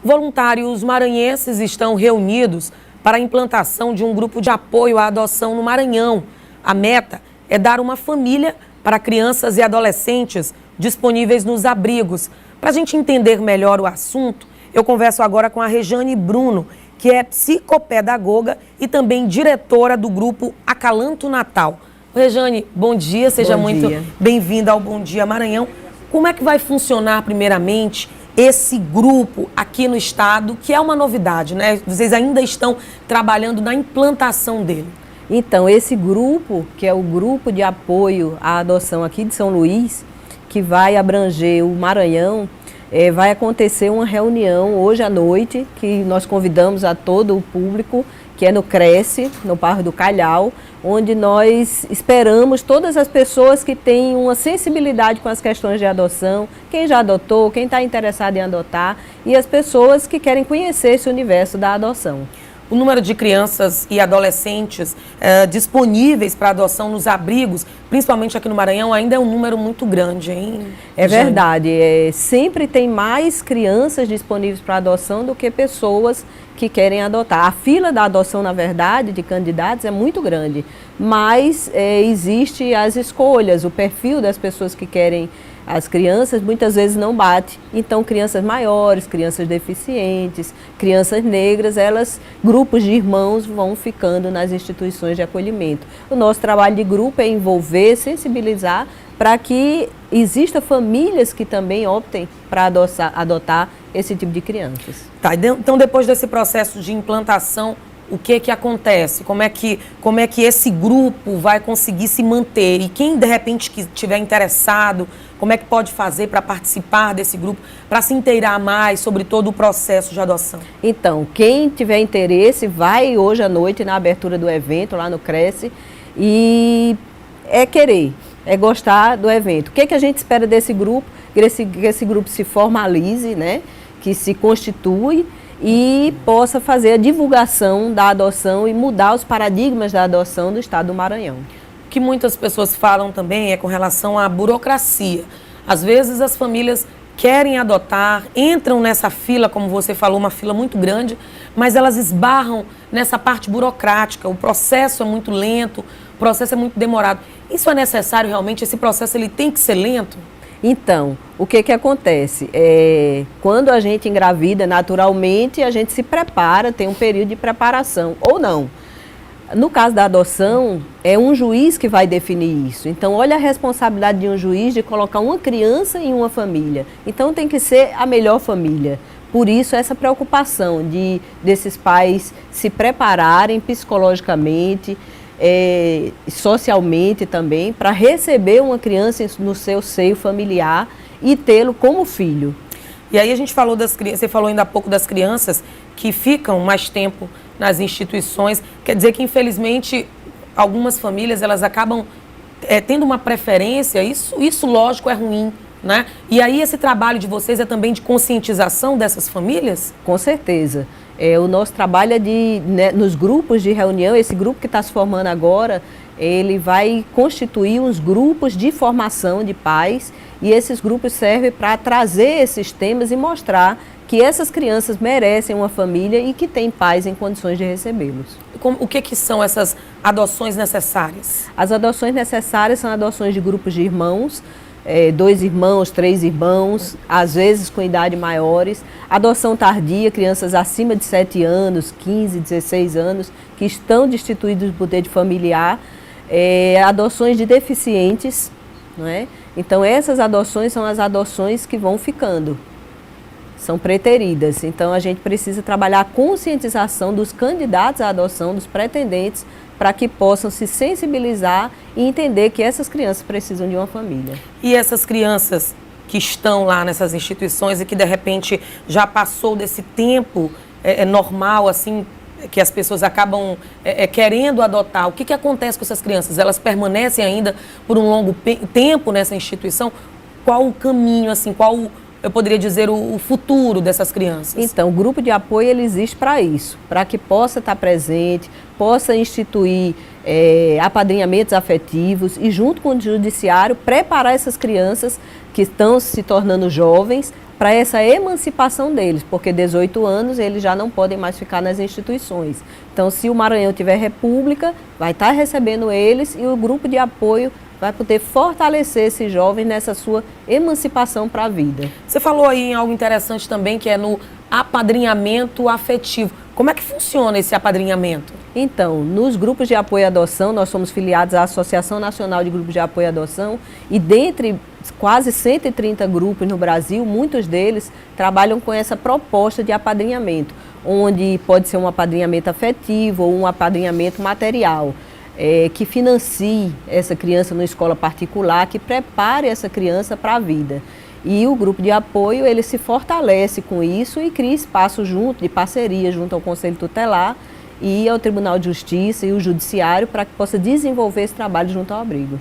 Voluntários maranhenses estão reunidos para a implantação de um grupo de apoio à adoção no Maranhão. A meta é dar uma família para crianças e adolescentes disponíveis nos abrigos. Para a gente entender melhor o assunto, eu converso agora com a Rejane Bruno, que é psicopedagoga e também diretora do grupo Acalanto Natal. Rejane, bom dia, seja muito bem-vinda ao Bom Dia Maranhão. Como é que vai funcionar, primeiramente, esse grupo aqui no estado, que é uma novidade, né? Vocês ainda estão trabalhando na implantação dele. Então, esse grupo, que é o grupo de apoio à adoção aqui de São Luís, que vai abranger o Maranhão, vai acontecer uma reunião hoje à noite, que nós convidamos a todo o público, que é no Cresce, no bairro do Calhau, onde nós esperamos todas as pessoas que têm uma sensibilidade com as questões de adoção, quem já adotou, quem está interessado em adotar, e as pessoas que querem conhecer esse universo da adoção. O número de crianças e adolescentes disponíveis para adoção nos abrigos, principalmente aqui no Maranhão, ainda é um número muito grande, hein? É verdade. Sempre tem mais crianças disponíveis para adoção do que pessoas que querem adotar. A fila da adoção, na verdade, de candidatos é muito grande, mas existe as escolhas, o perfil das pessoas que querem as crianças muitas vezes não bate. Então, crianças maiores, crianças deficientes, crianças negras, grupos de irmãos vão ficando nas instituições de acolhimento. O nosso trabalho de grupo é envolver, sensibilizar, para que existam famílias que também optem para adotar esse tipo de crianças. Tá, então depois desse processo de implantação, o que acontece? Como é que esse grupo vai conseguir se manter? E quem, de repente, que estiver interessado, como é que pode fazer para participar desse grupo, para se inteirar mais sobre todo o processo de adoção? Então, quem tiver interesse, vai hoje à noite na abertura do evento, lá no Cresce, e é gostar do evento. O que a gente espera desse grupo? Que esse grupo se formalize, né? Que se constitui e possa fazer a divulgação da adoção e mudar os paradigmas da adoção do estado do Maranhão. O que muitas pessoas falam também é com relação à burocracia. Às vezes as famílias querem adotar, entram nessa fila, como você falou, uma fila muito grande, mas elas esbarram nessa parte burocrática. O processo é muito lento, o processo é muito demorado. Isso é necessário realmente? Esse processo ele tem que ser lento? Então, o que acontece? Quando a gente engravida, naturalmente, a gente se prepara, tem um período de preparação, ou não. No caso da adoção, é um juiz que vai definir isso. Então, olha a responsabilidade de um juiz de colocar uma criança em uma família. Então, tem que ser a melhor família. Por isso, essa preocupação desses pais se prepararem psicologicamente, socialmente também, para receber uma criança no seu seio familiar e tê-lo como filho. E aí a gente falou das crianças, você falou ainda há pouco das crianças que ficam mais tempo nas instituições, quer dizer que infelizmente algumas famílias elas acabam tendo uma preferência, isso lógico é ruim, né? E aí esse trabalho de vocês é também de conscientização dessas famílias? Com certeza. O nosso trabalho é nos grupos de reunião, esse grupo que está se formando agora, ele vai constituir uns grupos de formação de pais e esses grupos servem para trazer esses temas e mostrar que essas crianças merecem uma família e que tem pais em condições de recebê-los. O que são essas adoções necessárias? As adoções necessárias são adoções de grupos de irmãos, 2 irmãos, 3 irmãos, às vezes com idade maiores. Adoção tardia, crianças acima de 7 anos, 15, 16 anos, que estão destituídos do poder familiar. Adoções de deficientes, não é? Então essas adoções são as adoções que vão ficando, são preteridas. Então a gente precisa trabalhar a conscientização dos candidatos à adoção, dos pretendentes, para que possam se sensibilizar e entender que essas crianças precisam de uma família. E essas crianças que estão lá nessas instituições e que de repente já passou desse tempo normal, assim, que as pessoas acabam querendo adotar, o que acontece com essas crianças? Elas permanecem ainda por um longo tempo nessa instituição? Qual o caminho, assim, eu poderia dizer, o futuro dessas crianças? Então, o grupo de apoio ele existe para isso, para que possa estar presente, possa instituir apadrinhamentos afetivos e, junto com o judiciário, preparar essas crianças que estão se tornando jovens para essa emancipação deles, porque 18 anos eles já não podem mais ficar nas instituições. Então, se o Maranhão tiver república, vai estar recebendo eles e o grupo de apoio vai poder fortalecer esses jovens nessa sua emancipação para a vida. Você falou aí em algo interessante também, que é no apadrinhamento afetivo. Como é que funciona esse apadrinhamento? Então, nos grupos de apoio à adoção, nós somos filiados à Associação Nacional de Grupos de Apoio à Adoção e dentre quase 130 grupos no Brasil, muitos deles trabalham com essa proposta de apadrinhamento, onde pode ser um apadrinhamento afetivo ou um apadrinhamento material. Que financie essa criança numa escola particular, que prepare essa criança para a vida. E o grupo de apoio, ele se fortalece com isso e cria espaço junto, de parceria, junto ao Conselho Tutelar e ao Tribunal de Justiça e o Judiciário, para que possa desenvolver esse trabalho junto ao abrigo.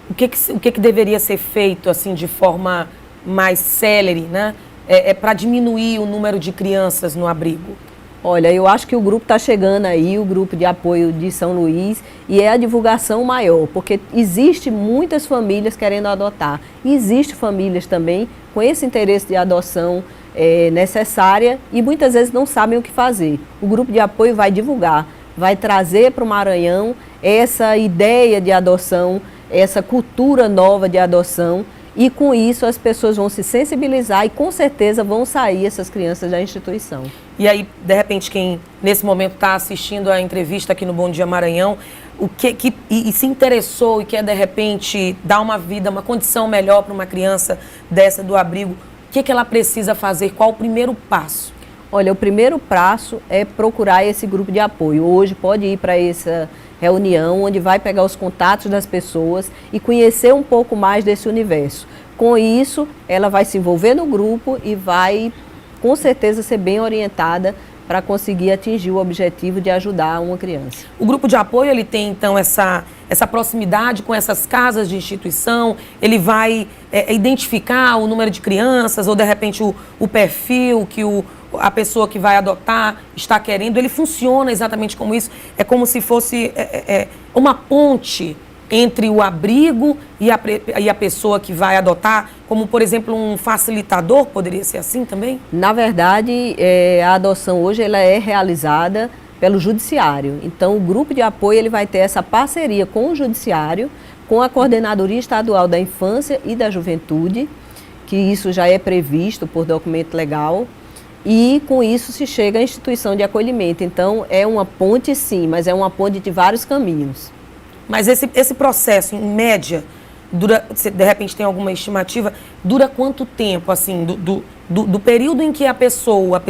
O que deveria ser feito assim de forma mais célere, né? Para diminuir o número de crianças no abrigo? Olha, eu acho que o grupo está chegando aí, o grupo de apoio de São Luís, e é a divulgação maior, porque existe muitas famílias querendo adotar. E existe famílias também com esse interesse de adoção necessária e muitas vezes não sabem o que fazer. O grupo de apoio vai divulgar, vai trazer para o Maranhão essa ideia de adoção, essa cultura nova de adoção, e com isso as pessoas vão se sensibilizar e com certeza vão sair essas crianças da instituição. E aí, de repente, quem nesse momento está assistindo a entrevista aqui no Bom Dia Maranhão, e se interessou e quer de repente dar uma vida, uma condição melhor para uma criança dessa do abrigo, o que ela precisa fazer? Qual o primeiro passo? Olha, o primeiro passo é procurar esse grupo de apoio. Hoje pode ir para essa reunião, onde vai pegar os contatos das pessoas e conhecer um pouco mais desse universo. Com isso, ela vai se envolver no grupo e vai, com certeza, ser bem orientada para conseguir atingir o objetivo de ajudar uma criança. O grupo de apoio, ele tem, então, essa proximidade com essas casas de instituição, ele vai identificar o número de crianças ou, de repente, o perfil que a pessoa que vai adotar está querendo, ele funciona exatamente como isso. É como se fosse uma ponte entre o abrigo e a pessoa que vai adotar, como, por exemplo, um facilitador, poderia ser assim também? Na verdade, a adoção hoje ela é realizada pelo Judiciário. Então, o grupo de apoio ele vai ter essa parceria com o Judiciário, com a Coordenadoria Estadual da Infância e da Juventude, que isso já é previsto por documento legal, e com isso se chega à instituição de acolhimento. Então, é uma ponte sim, mas é uma ponte de vários caminhos. Mas esse processo, em média, dura, se de repente tem alguma estimativa, dura quanto tempo, assim, do período em que a pessoa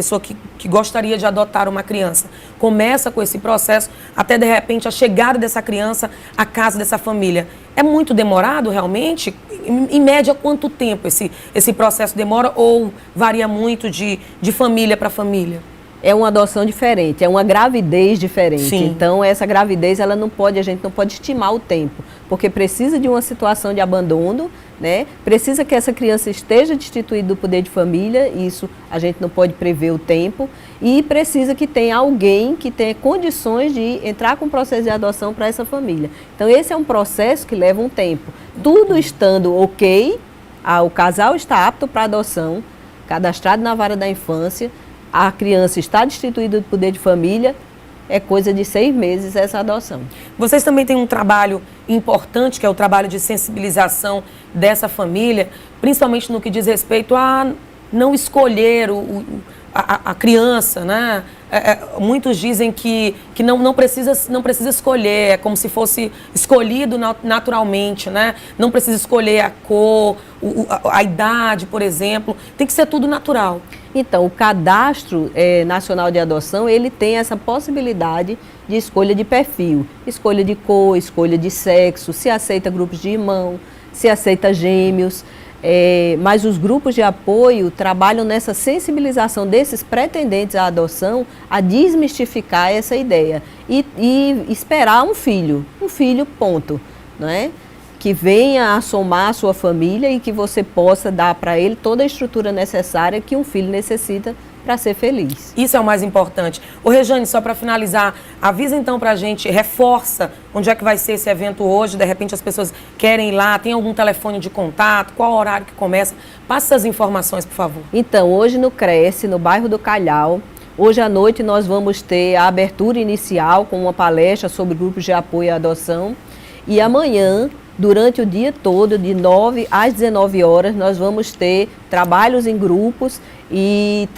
que gostaria de adotar uma criança, começa com esse processo, até de repente a chegada dessa criança à casa dessa família? É muito demorado realmente? Em média, quanto tempo esse processo demora ou varia muito de família para família? É uma adoção diferente, é uma gravidez diferente. Sim. Então, essa gravidez, a gente não pode estimar o tempo, porque precisa de uma situação de abandono, né? Precisa que essa criança esteja destituída do poder de família, isso a gente não pode prever o tempo, e precisa que tenha alguém que tenha condições de entrar com o processo de adoção para essa família. Então, esse é um processo que leva um tempo. Tudo estando ok, o casal está apto para adoção, cadastrado na vara da infância, a criança está destituída do poder de família, é coisa de 6 meses essa adoção. Vocês também têm um trabalho importante, que é o trabalho de sensibilização dessa família, principalmente no que diz respeito a não escolher a criança, né? Muitos dizem que não precisa escolher, é como se fosse escolhido naturalmente, né? Não precisa escolher a cor, a idade, por exemplo, tem que ser tudo natural. Então, o Cadastro Nacional de Adoção, ele tem essa possibilidade de escolha de perfil, escolha de cor, escolha de sexo, se aceita grupos de irmão, se aceita gêmeos, mas os grupos de apoio trabalham nessa sensibilização desses pretendentes à adoção, a desmistificar essa ideia e esperar um filho ponto, não é? que venha a somar a sua família e que você possa dar para ele toda a estrutura necessária que um filho necessita para ser feliz. Isso é o mais importante. Ô Rejane, só para finalizar, avisa então para a gente, reforça onde é que vai ser esse evento hoje, de repente as pessoas querem ir lá, tem algum telefone de contato, qual o horário que começa? Passa essas informações, por favor. Então, hoje no Cresce, no bairro do Calhau, hoje à noite nós vamos ter a abertura inicial com uma palestra sobre grupos de apoio à adoção e amanhã, durante o dia todo, de 9 às 19 horas, nós vamos ter trabalhos em grupos e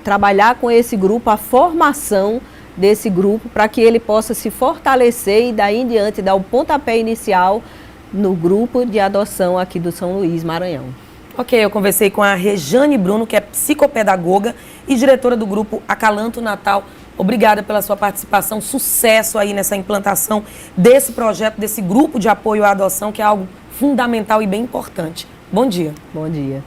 trabalhar com esse grupo, a formação desse grupo, para que ele possa se fortalecer e daí em diante dar o pontapé inicial no grupo de adoção aqui do São Luís, Maranhão. Ok, eu conversei com a Rejane Bruno, que é psicopedagoga e diretora do grupo Acalanto Natal. Obrigada pela sua participação, sucesso aí nessa implantação desse projeto, desse grupo de apoio à adoção, que é algo fundamental e bem importante. Bom dia. Bom dia.